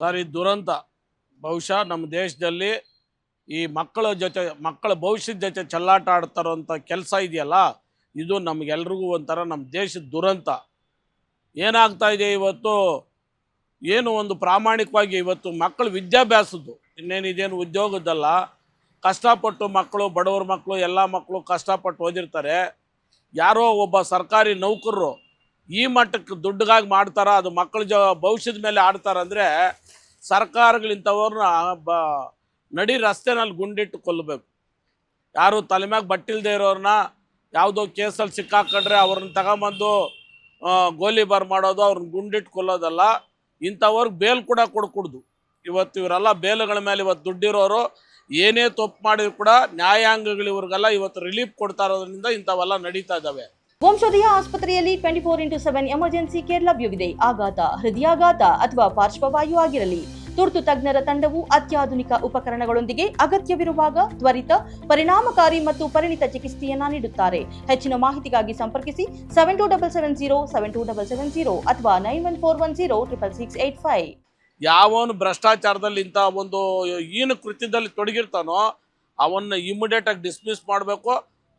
Sir ಈ ದುರಂತ ಬಹುಶಃ ನಮ್ಮ ದೇಶದಲ್ಲಿ ಈ ಮಕ್ಕಳ ಭವಿಷ್ಯದ ಜೊತೆ ಚೆಲ್ಲಾಟ ಆಡ್ತಾರಂಥ ಕೆಲಸ ಇದೆಯಲ್ಲ, ಇದು ನಮಗೆಲ್ರಿಗೂ ಒಂಥರ ನಮ್ಮ ದೇಶದ ದುರಂತ. ಏನಾಗ್ತಾ ಇದೆ ಇವತ್ತು, ಏನು ಒಂದು ಪ್ರಾಮಾಣಿಕವಾಗಿ ಇವತ್ತು ಮಕ್ಕಳು ವಿದ್ಯಾಭ್ಯಾಸದ್ದು ಇದೇನು ಉದ್ಯೋಗದ್ದಲ್ಲ, ಕಷ್ಟಪಟ್ಟು ಮಕ್ಕಳು, ಬಡವ್ರ ಮಕ್ಕಳು, ಎಲ್ಲ ಮಕ್ಕಳು ಕಷ್ಟಪಟ್ಟು ಓದಿರ್ತಾರೆ. ಯಾರೋ ಒಬ್ಬ ಸರ್ಕಾರಿ ನೌಕರರು ಈ ಮಟ್ಟಕ್ಕೆ ದುಡ್ಡುಗಾಗಿ ಮಾಡ್ತಾರ, ಅದು ಮಕ್ಕಳ ಭವಿಷ್ಯದ ಮೇಲೆ ಆಡ್ತಾರಂದರೆ ಸರ್ಕಾರಗಳಿಂಥವ್ರನ್ನ ನಡಿ ರಸ್ತೆನಲ್ಲಿ ಗುಂಡಿಟ್ಟು ಕೊಲ್ಲಬೇಕು. ಯಾರು ತಲೆ ಮ್ಯಾಗ ಬಟ್ಟಿಲ್ದೇ ಇರೋರನ್ನ ಯಾವುದೋ ಕೇಸಲ್ಲಿ ಸಿಕ್ಕಾಕೊಂಡ್ರೆ ಅವ್ರನ್ನ ತಗೊಂಬಂದು ಗೋಲಿಬಾರ್ ಮಾಡೋದು, ಅವ್ರನ್ನ ಗುಂಡಿಟ್ಟು ಕೊಲ್ಲೋದಲ್ಲ. ಇಂಥವ್ರಿಗೆ ಬೇಲ್ ಕೂಡ ಕೊಡ್ಕೊಡ್ದು. ಇವತ್ತು ಇವರೆಲ್ಲ ಬೇಲುಗಳ ಮೇಲೆ ಇವತ್ತು ದುಡ್ಡಿರೋರು ಏನೇ ತಪ್ಪು ಮಾಡಿದ್ರು ಕೂಡ ನ್ಯಾಯಾಂಗಗಳು ಇವ್ರಿಗೆಲ್ಲ ಇವತ್ತು ರಿಲೀಫ್ ಕೊಡ್ತಾ ಇರೋದ್ರಿಂದ ಇಂಥವೆಲ್ಲ ನಡೀತಾ ಇದ್ದಾವೆ. ವಂಶೋದಯ ಆಸ್ಪತ್ರೆಯಲ್ಲಿ 24x7 ಎಮರ್ಜೆನ್ಸಿ ಕೇರ್ ಲಭ್ಯವಿದೆ. ಆಘಾತ, ಹೃದಯಾಘಾತ ಅಥವಾ ಪಾರ್ಶ್ವವಾಯು ಆಗಿರಲಿ, ತುರ್ತು ತಜ್ಞರ ತಂಡವು ಅತ್ಯಾಧುನಿಕ ಉಪಕರಣಗಳೊಂದಿಗೆ ಅಗತ್ಯವಿರುವಾಗ ತ್ವರಿತ, ಪರಿಣಾಮಕಾರಿ ಮತ್ತು ಪರಿಣಿತ ಚಿಕಿತ್ಸೆಯನ್ನ ನೀಡುತ್ತಾರೆ. ಹೆಚ್ಚಿನ ಮಾಹಿತಿಗಾಗಿ ಸಂಪರ್ಕಿಸಿ 7270 ಅಥವಾ 9141066685. ಯಾವನು ಭ್ರಷ್ಟಾಚಾರದಲ್ಲಿ ಇಂಥ ಒಂದು ಏನು ಕೃತ್ಯದಲ್ಲಿ ತೊಡಗಿರ್ತಾನೋ ಅವನ್ನ ಇಮಿಡಿಯೇಟಾಗಿ ಡಿಸ್ಮಿಸ್ ಮಾಡಬೇಕು,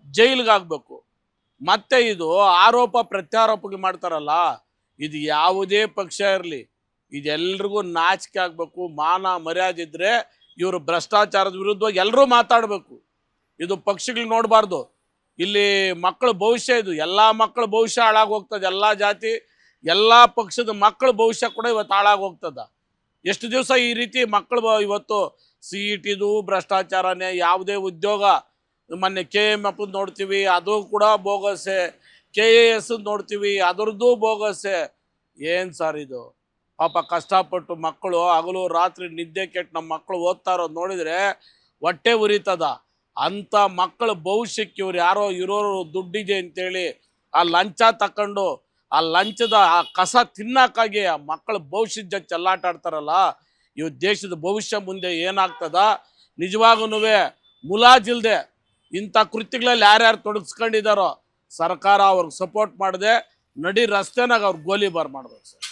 ಜೈಲಿಗೆ ಹಾಕಬೇಕು. ಮತ್ತೆ ಇದು ಆರೋಪ ಪ್ರತ್ಯಾರೋಪಕ್ಕೆ ಮಾಡ್ತಾರಲ್ಲ, ಇದು ಯಾವುದೇ ಪಕ್ಷ ಇರಲಿ ಇದೆಲ್ರಿಗೂ ನಾಚಿಕೆ ಆಗಬೇಕು. ಮಾನ ಮರ್ಯಾದೆ ಇದ್ದರೆ ಇವರು ಭ್ರಷ್ಟಾಚಾರದ ವಿರುದ್ಧವಾಗಿ ಎಲ್ಲರೂ ಮಾತಾಡಬೇಕು. ಇದು ಪಕ್ಷಗಳು ನೋಡಬಾರ್ದು. ಇಲ್ಲಿ ಮಕ್ಕಳ ಭವಿಷ್ಯ, ಇದು ಎಲ್ಲ ಮಕ್ಕಳ ಭವಿಷ್ಯ ಹಾಳಾಗೋಗ್ತದೆ. ಎಲ್ಲ ಜಾತಿ, ಎಲ್ಲ ಪಕ್ಷದ ಮಕ್ಕಳ ಭವಿಷ್ಯ ಕೂಡ ಇವತ್ತು ಹಾಳಾಗೋಗ್ತದ. ಎಷ್ಟು ದಿವಸ ಈ ರೀತಿ ಮಕ್ಕಳು ಇವತ್ತು CETದು ಭ್ರಷ್ಟಾಚಾರನೇ, ಯಾವುದೇ ಉದ್ಯೋಗ, ಮೊನ್ನೆ KMF ನೋಡ್ತೀವಿ ಅದು ಕೂಡ ಬೋಗಸೆ, KAS ನೋಡ್ತೀವಿ ಅದರದ್ದು ಬೋಗಸೆ. ಏನು ಸರ್ ಇದು? ಪಾಪ ಕಷ್ಟಪಟ್ಟು ಮಕ್ಕಳು ಹಗಲು ರಾತ್ರಿ ನಿದ್ದೆ ಕೆಟ್ಟು ನಮ್ಮ ಮಕ್ಕಳು ಓದ್ತಾ ಇರೋದು ನೋಡಿದರೆ ಹೊಟ್ಟೆ ಉರಿತದ. ಅಂಥ ಮಕ್ಕಳ ಭವಿಷ್ಯಕ್ಕೆ ಇವ್ರು ಯಾರೋ ಇರೋರು ದುಡ್ಡಿದೆ ಅಂತೇಳಿ ಆ ಲಂಚ ತಕೊಂಡು ಆ ಲಂಚದ ಆ ಕಸ ತಿನ್ನಕ್ಕಾಗಿ ಆ ಮಕ್ಕಳ ಭವಿಷ್ಯದ ಜೊತೆ ಚೆಲ್ಲಾಟ ಆಡ್ತಾರಲ್ಲ, ಇವು ದೇಶದ ಭವಿಷ್ಯ ಮುಂದೆ ಏನಾಗ್ತದ? ನಿಜವಾಗೂ ಮುಲಾಜಿಲ್ದೆ ಇಂಥ ಕೃತ್ಯಗಳಲ್ಲಿ ಯಾರ್ಯಾರು ತೊಡಗಿಸ್ಕೊಂಡಿದ್ದಾರೋ ಸರ್ಕಾರ ಅವ್ರಿಗೆ ಸಪೋರ್ಟ್ ಮಾಡದೆ ನಡಿ ರಸ್ತೆನಾಗ ಅವ್ರು ಗೋಲಿಬಾರ್ ಮಾಡ್ಬೇಕು ಸರ್.